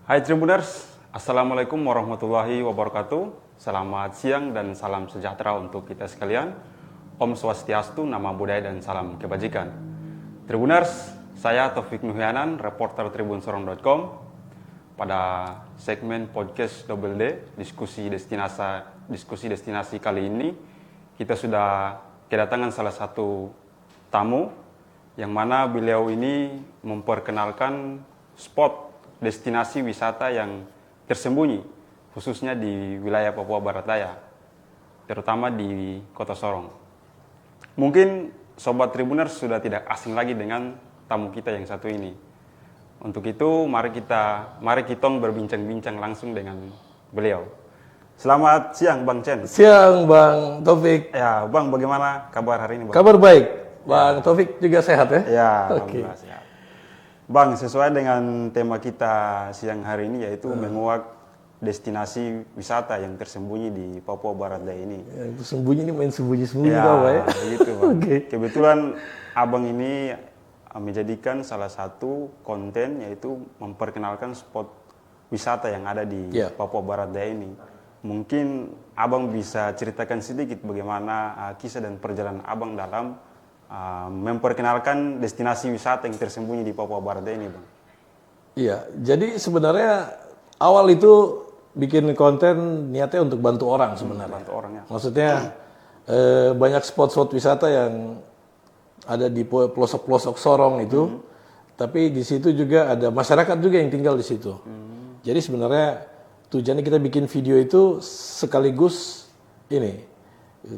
Hai Tribuners, Assalamualaikum warahmatullahi wabarakatuh. Selamat siang dan salam sejahtera untuk kita sekalian. Om Swastiastu, nama budaya dan salam kebajikan. Tribuners, saya Taufik Nuhyanan, reporter tribunsorong.com. Pada segmen podcast Double D, diskusi destinasi kali ini, kita sudah kedatangan salah satu tamu yang mana beliau ini memperkenalkan spot destinasi wisata yang tersembunyi, khususnya di wilayah Papua Barat Daya, terutama di Kota Sorong. Mungkin Sobat Tribuners sudah tidak asing lagi dengan tamu kita yang satu ini. Untuk itu, mari kita berbincang-bincang langsung dengan beliau. Selamat siang, Bang Chen. Siang, Bang Taufik. Ya, Bang, bagaimana kabar hari ini, Bang? Kabar baik. Bang Taufik juga sehat ya? Ya, alhamdulillah sehat. Bang, sesuai dengan tema kita siang hari ini, yaitu menguak destinasi wisata yang tersembunyi di Papua Barat Daya ini. Yang sembunyi ini main sembunyi-sembunyi Ya, tau ya? begitu, Bang. Oke. Kebetulan Abang ini menjadikan salah satu konten, yaitu memperkenalkan spot wisata yang ada di Papua Barat Daya ini. Mungkin Abang bisa ceritakan sedikit bagaimana kisah dan perjalanan Abang dalam memperkenalkan destinasi wisata yang tersembunyi di Papua Barat Daya ini, Bang. Iya, jadi sebenarnya awal itu bikin konten niatnya untuk bantu orang sebenarnya. Bantu orang, ya. Maksudnya banyak spot-spot wisata yang ada di pelosok-pelosok Sorong itu, tapi di situ juga ada masyarakat juga yang tinggal di situ. Jadi sebenarnya tujuannya kita bikin video itu sekaligus ini,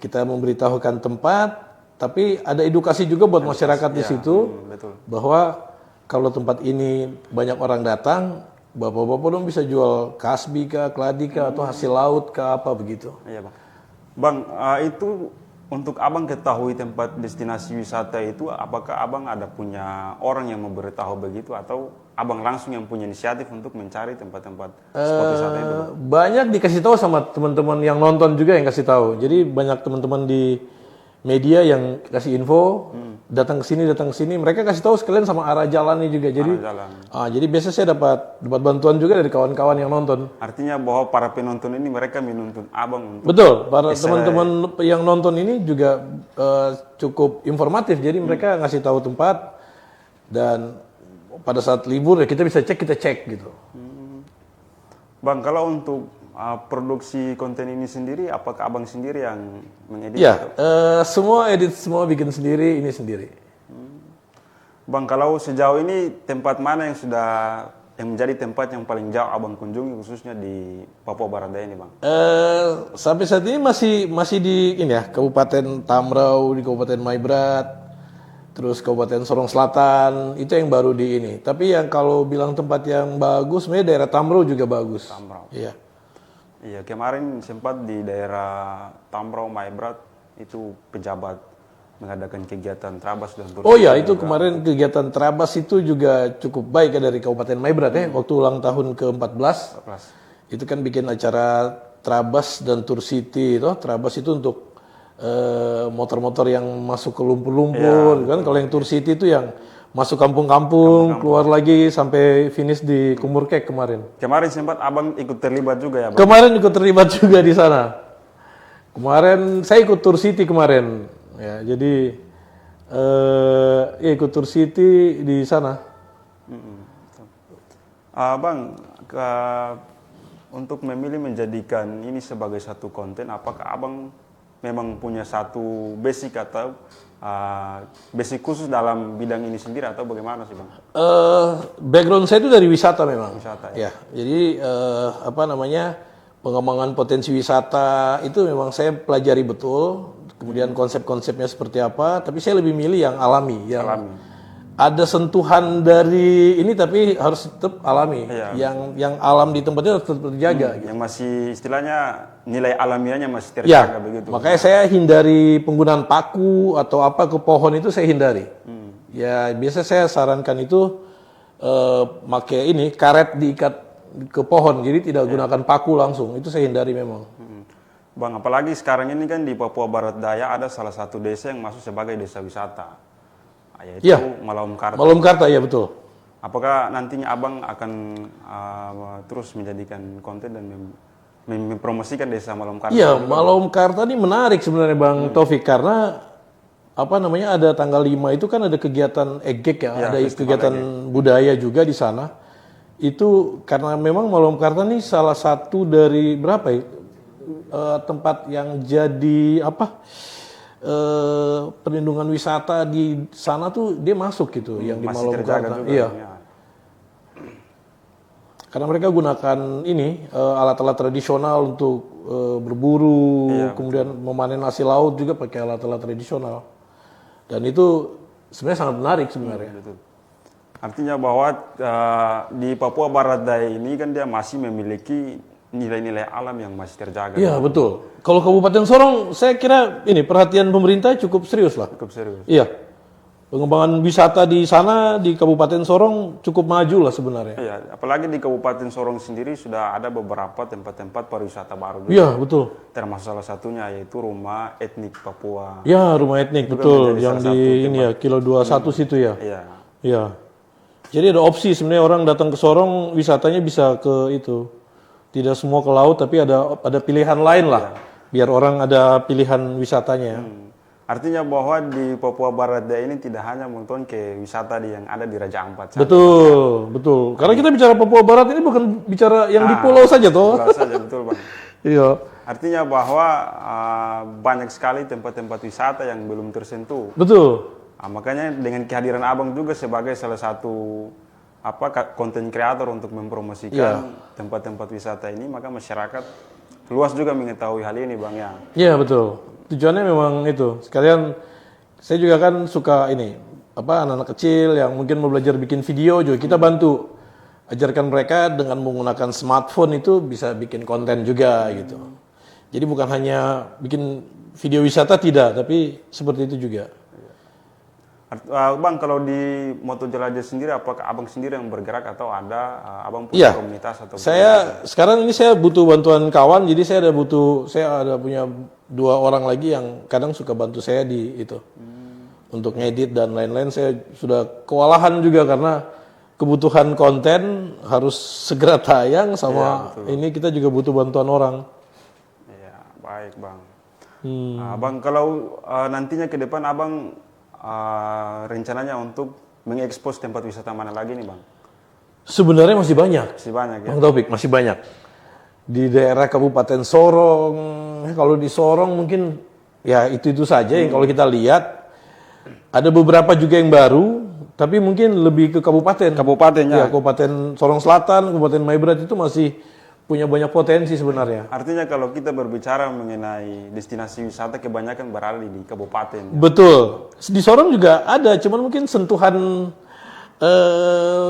kita memberitahukan tempat, tapi ada edukasi juga buat masyarakat di situ, betul. bahwa kalau tempat ini banyak orang datang, bapak-bapak dong bisa jual kasbi kah, keladi kah, atau hasil laut kah, apa begitu. Iya, Bang. Bang, itu untuk Abang ketahui tempat destinasi wisata itu, apakah Abang ada punya orang yang memberitahu begitu, atau Abang langsung yang punya inisiatif untuk mencari tempat-tempat spot wisata itu, Bang? Banyak dikasih tahu sama teman-teman yang nonton juga yang kasih tahu. Jadi banyak teman-teman di media yang kasih info, datang ke sini, mereka kasih tahu sekalian sama arah jalannya juga. Jadi, jadi biasa saya dapat bantuan juga dari kawan-kawan yang nonton. Artinya bahwa para penonton ini mereka menuntun Abang untuk... Betul, para teman-teman yang nonton ini juga cukup informatif. Jadi mereka ngasih tahu tempat, dan pada saat libur ya kita bisa cek, gitu. Bang, kalau untuk produksi konten ini sendiri, apakah Abang sendiri yang mengedit? Ya, semua edit, semua bikin sendiri, ini sendiri. Bang, kalau sejauh ini tempat mana yang menjadi tempat yang paling jauh Abang kunjungi, khususnya di Papua Barat Daya ini, Bang? Sampai saat ini masih di ini ya, Kabupaten Tambrau, di Kabupaten Maibrat, terus Kabupaten Sorong Selatan, itu yang baru di ini. Tapi yang kalau bilang tempat yang bagus, sebenarnya daerah Tambrau juga bagus. Tambrau. Iya. Iya, kemarin sempat di daerah Tambrau, Maibrat, itu pejabat mengadakan kegiatan Trabas dan turun. Oh ya, itu kemarin kegiatan Trabas itu juga cukup baik ya dari Kabupaten Maibrat ya, waktu ulang tahun ke-14. Itu kan bikin acara Trabas dan Tour City itu. Trabas itu untuk motor-motor yang masuk ke lumpur-lumpur, kan. Kalau yang Tour City itu yang masuk kampung-kampung, keluar lagi sampai finish di Kumurkek kemarin. Kemarin sempat Abang ikut terlibat juga ya, Bang? Kemarin ikut terlibat juga di sana. Kemarin saya ikut Tour City kemarin. Ya, jadi ikut Tour City di sana. Bang, untuk memilih menjadikan ini sebagai satu konten, apakah Abang memang punya satu basic atau basic khusus dalam bidang ini sendiri, atau bagaimana sih, Bang? Background saya itu dari wisata memang. Wisata, ya. Jadi pengembangan potensi wisata itu memang saya pelajari betul. Kemudian konsep-konsepnya seperti apa, tapi saya lebih milih yang alami, yang ada sentuhan dari ini tapi harus tetap alami. Yang alam di tempatnya harus tetap terjaga. Gitu. Yang masih istilahnya nilai alamiahnya masih terjaga begitu. Makanya saya hindari penggunaan paku atau apa ke pohon, itu saya hindari. Ya biasa saya sarankan itu pakai ini karet diikat ke pohon, jadi tidak gunakan paku langsung. Itu saya hindari memang. Bang, apalagi sekarang ini kan di Papua Barat Daya ada salah satu desa yang masuk sebagai desa wisata, yaitu Malaum Karta. Malaum Karta, ya betul. Apakah nantinya abang akan terus menjadikan konten dan mempromosikan desa Malom Karta? Iya, Malom Karta ini menarik sebenarnya Bang Taufik, karena apa namanya, ada tanggal 5 itu kan ada kegiatan EGEK ya, ada kegiatan budaya juga di sana. Itu karena memang Malom Karta ini salah satu dari berapa ya, tempat yang jadi perlindungan wisata di sana tuh dia masuk gitu, yang di Malom Karta. Iya. Karena mereka gunakan ini alat-alat tradisional untuk berburu, kemudian memanen hasil laut juga pakai alat-alat tradisional. Dan itu sebenarnya sangat menarik sebenarnya. Betul. Artinya bahwa di Papua Barat Daya ini kan dia masih memiliki nilai-nilai alam yang masih terjaga. Iya, betul. Kalau Kabupaten Sorong, saya kira ini perhatian pemerintah cukup serius lah. Cukup serius. Iya. Pengembangan wisata di sana, di Kabupaten Sorong cukup maju lah sebenarnya. Iya, apalagi di Kabupaten Sorong sendiri sudah ada beberapa tempat-tempat pariwisata baru juga. Iya, betul. Termasuk salah satunya yaitu Rumah Etnik Papua. Ya, Rumah Etnik, betul. Yang di ini ya, Kilo 21 situ ya. Iya. Iya. Jadi ada opsi sebenarnya, orang datang ke Sorong wisatanya bisa ke itu. Tidak semua ke laut, tapi ada pilihan lain lah. Biar orang ada pilihan wisatanya. Artinya bahwa di Papua Barat Daya ini tidak hanya menonton ke wisata yang ada di Raja Ampat saja. Betul, betul. Karena kita bicara Papua Barat ini bukan bicara yang di pulau saja toh. Pulau saja, betul Bang. Iya. Artinya bahwa banyak sekali tempat-tempat wisata yang belum tersentuh. Betul. Makanya dengan kehadiran Abang juga sebagai salah satu konten kreator untuk mempromosikan tempat-tempat wisata ini, maka masyarakat luas juga mengetahui hal ini Bang ya. Iya, betul. Tujuannya memang itu. Sekalian saya juga kan suka ini, anak-anak kecil yang mungkin mau belajar bikin video juga kita bantu. Ajarkan mereka dengan menggunakan smartphone itu bisa bikin konten juga gitu. Jadi bukan hanya bikin video wisata tidak, tapi seperti itu juga. Bang, kalau di Moto Jelajah sendiri, apakah Abang sendiri yang bergerak atau ada Abang punya komunitas atau? Sekarang ini saya butuh bantuan kawan, jadi saya ada punya 2 orang lagi yang kadang suka bantu saya di itu. Untuk ngedit dan lain-lain. Saya sudah kewalahan juga karena kebutuhan konten harus segera tayang sama ini kita juga butuh bantuan orang. Iya, baik Bang. Bang, kalau nantinya ke depan Abang rencananya untuk mengekspos tempat wisata mana lagi nih Bang? Sebenarnya masih banyak. Masih banyak ya? Bang Taufik, masih banyak. Di daerah Kabupaten Sorong, kalau di Sorong mungkin ya itu saja yang kalau kita lihat. Ada beberapa juga yang baru, tapi mungkin lebih ke kabupaten. Kabupatennya? Ya, Kabupaten Sorong Selatan, Kabupaten Maibrat itu masih punya banyak potensi sebenarnya. Artinya kalau kita berbicara mengenai destinasi wisata kebanyakan berada di kabupaten. Betul. Di Sorong juga ada, cuman mungkin sentuhan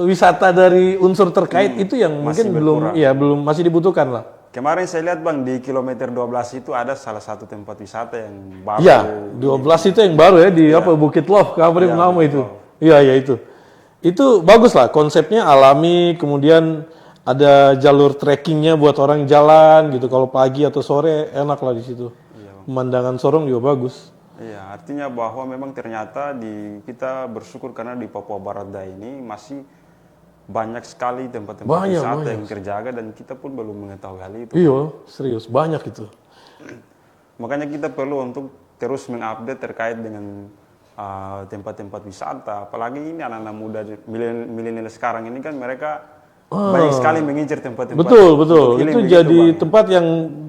wisata dari unsur terkait itu yang mungkin belum masih dibutuhkan lah. Kemarin saya lihat Bang di kilometer 12 itu ada salah satu tempat wisata yang baru. Iya, 12 itu yang baru ya di Bukit Love, nama itu. Iya, itu. Itu bagus lah konsepnya, alami, kemudian ada jalur trekkingnya buat orang jalan gitu. Kalau pagi atau sore enak lah di situ. Pemandangan Sorong juga bagus. Iya, artinya bahwa memang ternyata kita bersyukur karena di Papua Barat Daya ini masih banyak sekali tempat-tempat wisata yang terjaga dan kita pun belum mengetahui hal itu. Iya, serius banyak itu. Makanya kita perlu untuk terus mengupdate terkait dengan tempat-tempat wisata. Apalagi ini anak-anak muda milenial sekarang ini kan mereka banyak sekali mengincar tempat-tempat. Betul. Itu jadi tempat yang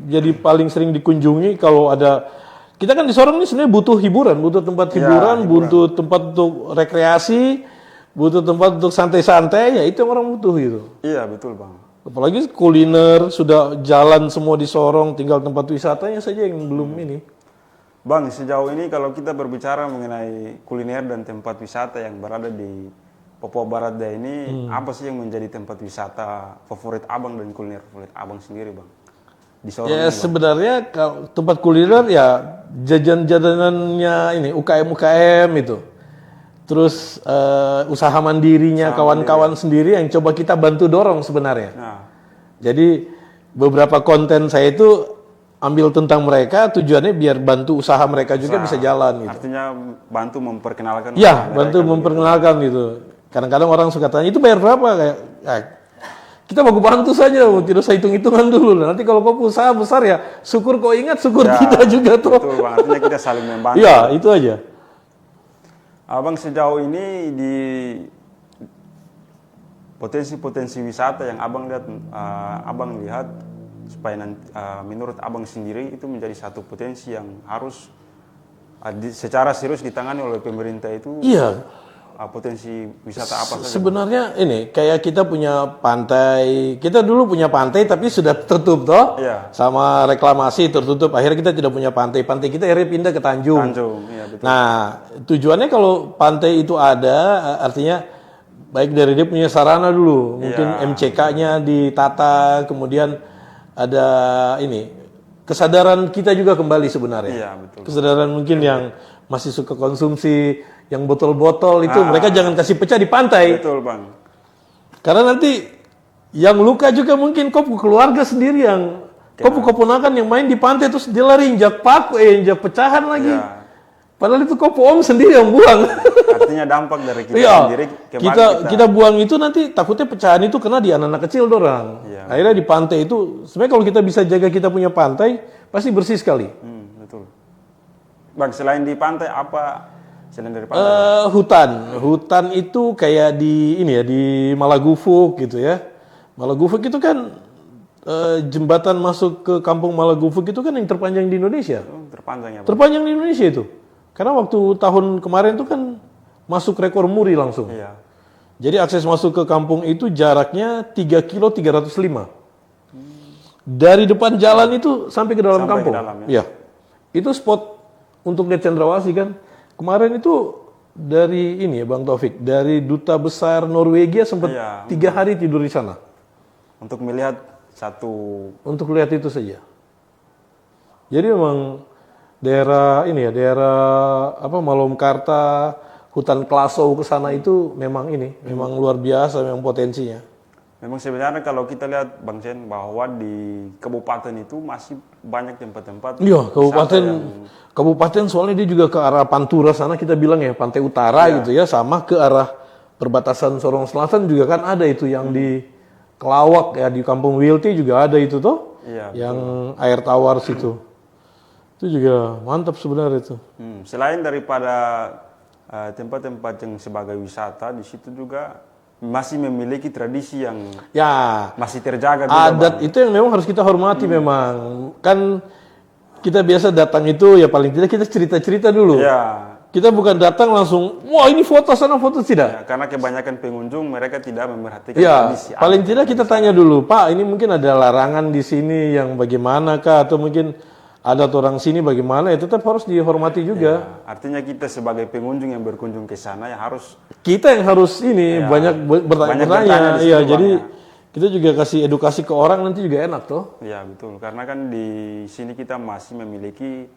jadi paling sering dikunjungi kalau ada. Kita kan di Sorong ini sebenarnya butuh hiburan, butuh tempat hiburan, butuh tempat untuk rekreasi, butuh tempat untuk santai-santai, ya itu yang orang butuh gitu. Iya, betul Bang. Apalagi kuliner, sudah jalan semua di Sorong, tinggal tempat wisatanya saja yang belum ini. Bang, sejauh ini kalau kita berbicara mengenai kuliner dan tempat wisata yang berada di Papua Barat Daya ini, apa sih yang menjadi tempat wisata favorit Abang dan kuliner favorit Abang sendiri Bang? Di Sorong ya ini, sebenarnya kalau tempat kuliner ya jajan-jajanannya ini UKM itu. Terus usaha mandirinya kawan-kawan sendiri yang coba kita bantu dorong sebenarnya. Jadi beberapa konten saya itu ambil tentang mereka, tujuannya biar bantu usaha mereka juga bisa jalan gitu. Artinya bantu memperkenalkan. Ya, bantu memperkenalkan gitu. Kadang-kadang orang suka tanya, itu bayar berapa? Kayak, kita mau bantu saja, tidak usah hitung-hitungan dulu. Nanti kalau kau usaha besar ya, syukur kau ingat, syukur tidak juga tuh. Betul Bang, artinya kita saling membantu. Iya, itu aja. Abang sejauh ini di potensi-potensi wisata yang abang lihat supaya nanti, menurut abang sendiri itu menjadi satu potensi yang harus secara serius ditangani oleh pemerintah itu. Iya. Potensi wisata apa saja? Sebenarnya ini kayak kita punya pantai, kita dulu punya pantai tapi sudah tertutup toh, Iya. sama reklamasi tertutup. Akhirnya kita tidak punya pantai, pantai kita akhirnya pindah ke Tanjung. Iya, betul. Nah tujuannya kalau pantai itu ada, artinya baik dari dia punya sarana dulu, mungkin MCK-nya ditata, kemudian ada ini kesadaran kita juga kembali sebenarnya. Iya, betul. Kesadaran mungkin yang masih suka konsumsi yang botol-botol itu mereka jangan kasih pecah di pantai. Betul Bang. Karena nanti yang luka juga mungkin kau keluarga sendiri yang kau keponakan yang main di pantai terus dia lari injak paku, injak pecahan lagi. Ya. Padahal itu kau om sendiri yang buang. Artinya dampak dari kita Iya, sendiri. kita buang itu nanti takutnya pecahan itu kena di anak-anak kecil dorang. Iya. Akhirnya di pantai itu sebenarnya kalau kita bisa jaga kita punya pantai pasti bersih sekali. Betul. Bang, selain di pantai apa? Selain dari pantai? Hutan itu kayak di ini ya di Malagufuk gitu ya. Malagufuk itu kan jembatan masuk ke kampung Malagufuk itu kan yang terpanjang di Indonesia. Terpanjang ya Bang? Terpanjang di Indonesia itu. Karena waktu tahun kemarin itu kan masuk rekor muri langsung. Iya. Jadi akses masuk ke kampung itu jaraknya 3 kilo 305. Dari depan jalan itu sampai ke dalam kampung. Ke dalam, ya? Iya. Itu spot untuk lihat cendrawasih kan. Kemarin itu dari ini ya Bang Taufik, dari Duta Besar Norwegia sempat 3 hari tidur di sana. Untuk melihat Untuk lihat itu saja. Jadi memang daerah ini ya, daerah Malomkarta, hutan Klasau ke sana itu memang memang luar biasa memang potensinya. Memang sebenarnya kalau kita lihat Bang Sen bahwa di kabupaten itu masih banyak tempat-tempat. Iya, kabupaten soalnya dia juga ke arah Pantura sana kita bilang ya, pantai utara gitu ya, sama ke arah perbatasan Sorong Selatan juga kan ada itu yang di Kelawak ya, di Kampung Wilti juga ada itu toh. Iya, yang air tawar situ. Itu juga mantap sebenarnya itu. Selain daripada tempat-tempat yang sebagai wisata, di situ juga masih memiliki tradisi yang masih terjaga juga, adat Bang. Itu yang memang harus kita hormati memang. Kan kita biasa datang itu ya paling tidak kita cerita-cerita dulu. Ya. Kita bukan datang langsung, wah ini foto sana foto tidak. Ya, karena kebanyakan pengunjung mereka tidak memerhatikan tradisi. Paling tidak kita tanya dulu, Pak ini mungkin ada larangan di sini yang bagaimana kah, atau mungkin ada orang sini bagaimana, ya tetap harus dihormati juga. Ya, artinya kita sebagai pengunjung yang berkunjung ke sana ya harus kita yang harus banyak bertanya. Iya, jadi kita juga kasih edukasi ke orang nanti juga enak toh. Iya betul, karena kan di sini kita masih memiliki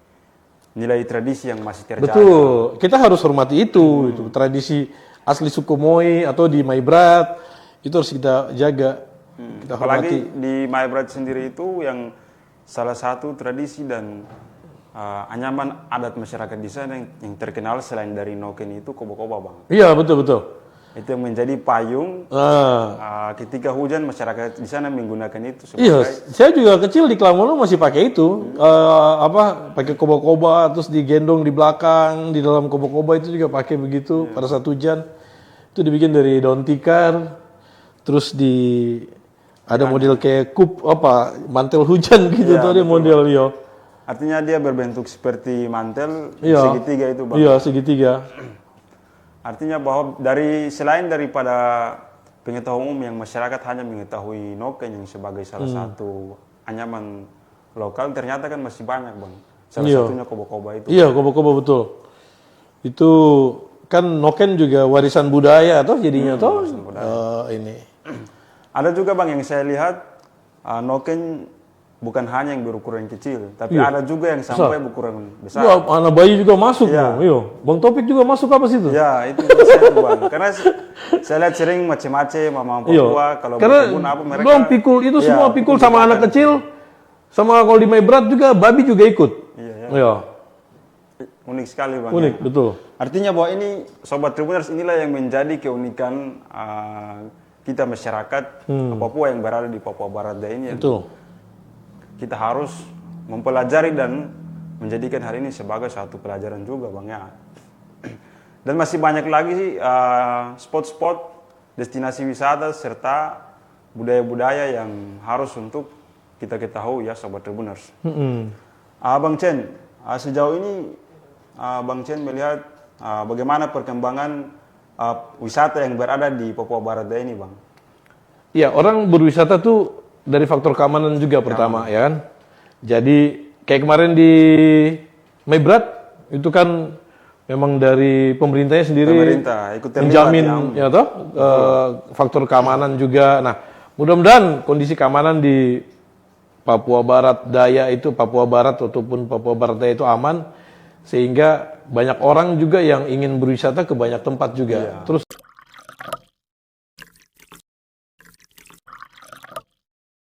nilai tradisi yang masih terjaga. Betul, kita harus hormati itu tradisi asli suku Moi atau di Maibrat itu harus kita jaga. Kita Apalagi hormati. di Maibrat sendiri itu yang salah satu tradisi dan anyaman adat masyarakat di sana yang terkenal selain dari noken itu kobo-kobo Bang. Iya betul. Itu yang menjadi payung ketika hujan masyarakat di sana menggunakan itu sebagai. Iya, saya juga kecil di Klamono masih pakai itu pakai kobo-koba terus digendong di belakang di dalam kobo-koba itu juga pakai begitu pada saat hujan itu dibikin dari daun tikar terus ada model kayak mantel hujan gitu tuh ada model Artinya dia berbentuk seperti mantel segitiga itu Bang. Iya segitiga. Artinya bahwa selain daripada pengetahuan umum yang masyarakat hanya mengetahui noken yang sebagai salah satu anyaman lokal, ternyata kan masih banyak Bang. Salah satunya kobo-koba itu. Iya kobo-koba betul. Itu kan noken juga warisan budaya toh jadinya toh. Ini. Ada juga Bang yang saya lihat noken bukan hanya yang berukuran kecil, tapi ada juga yang sampai berukuran besar. Ya, anak bayi juga masuk, Bang Topik juga masuk apa sih itu? Ya, itu saya Bang. Karena saya lihat sering macam-macam mama Papua kalau berkebun apa mereka. Belum pikul itu semua pikul sama anak kecil, sama kalau di Maibrat juga babi juga ikut. Iya. unik sekali Bang. Unik, ya. betul. Artinya bahwa ini Sobat Tribuners inilah yang menjadi keunikan kita masyarakat Papua yang berada di Papua Barat Daya ini. Betul. Kita harus mempelajari dan menjadikan hal ini sebagai satu pelajaran juga Bang ya. Dan masih banyak lagi sih spot-spot, destinasi wisata serta budaya-budaya yang harus untuk kita ketahui ya Sobat Tribuners. Bang Chen, sejauh ini Bang Chen melihat bagaimana perkembangan wisata yang berada di Papua Barat Daya ini Bang? Iya, orang berwisata tuh dari faktor keamanan juga pertama ya kan. Jadi kayak kemarin di Maybrat itu kan memang dari pemerintahnya sendiri ikut terlibat, menjamin ya toh faktor keamanan juga. Nah, mudah-mudahan kondisi keamanan di Papua Barat Daya itu, Papua Barat ataupun Papua Barat Daya itu aman sehingga banyak orang juga yang ingin berwisata ke banyak tempat juga. Terus